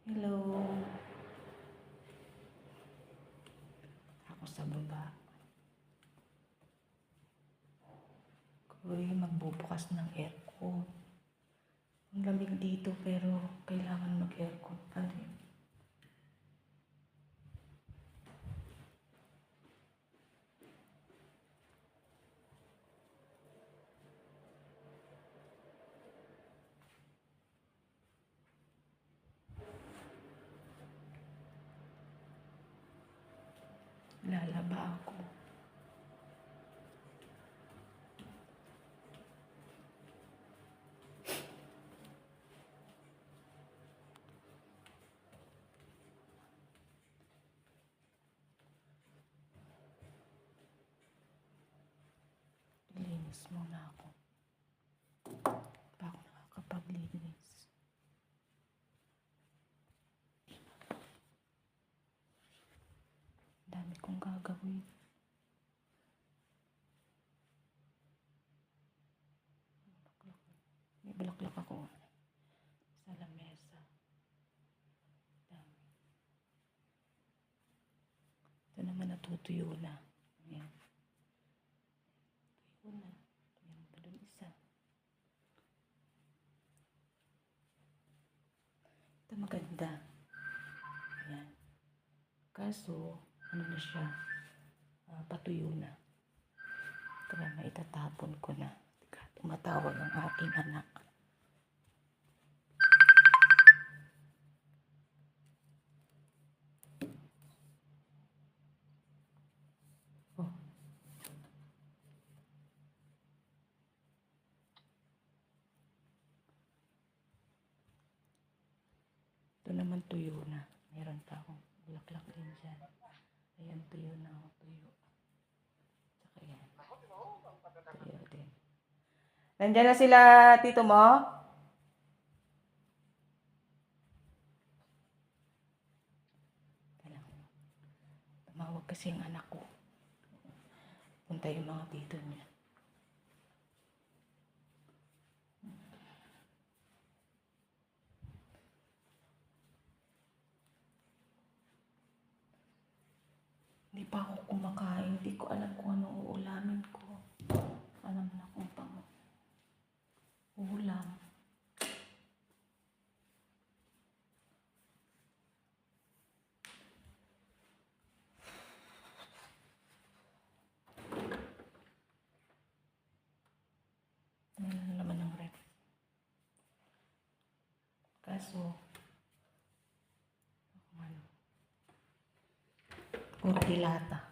Hello. Ako sa baba. Ako'y magbubukas ng aircon. Ang lamig dito pero kailangan mag-aircon pa rin. Lalaba ako. Linis muna ako. Pa ako nakakapaglinis. Dami kong gagawin. May bulaklak ako sa lamesa. Dami. Ito naman natutuyo na. Ayan. Tuyo na. Ayan pa dun isa. Ito maganda. Ayan. Kaso, ano na siya? Patuyo na. Kaya maitatapon ko na. Tumatawag ang aking anak. Oh. Ito naman tuyo na. Meron pa akong bulaklak din dyan. Ayan, tuyo na ako. Tuyo. Tsaka yan. Tuyo din. Nandiyan na sila, tito mo? Tumawag kasi ang anak ko. Punta yung mga tito niya. Hindi pa ako kumakain. Hindi ko alam kung anong uulamin ko. Alam na kung pang ulam. Ayan naman ang ref. Kaso, puro dilata.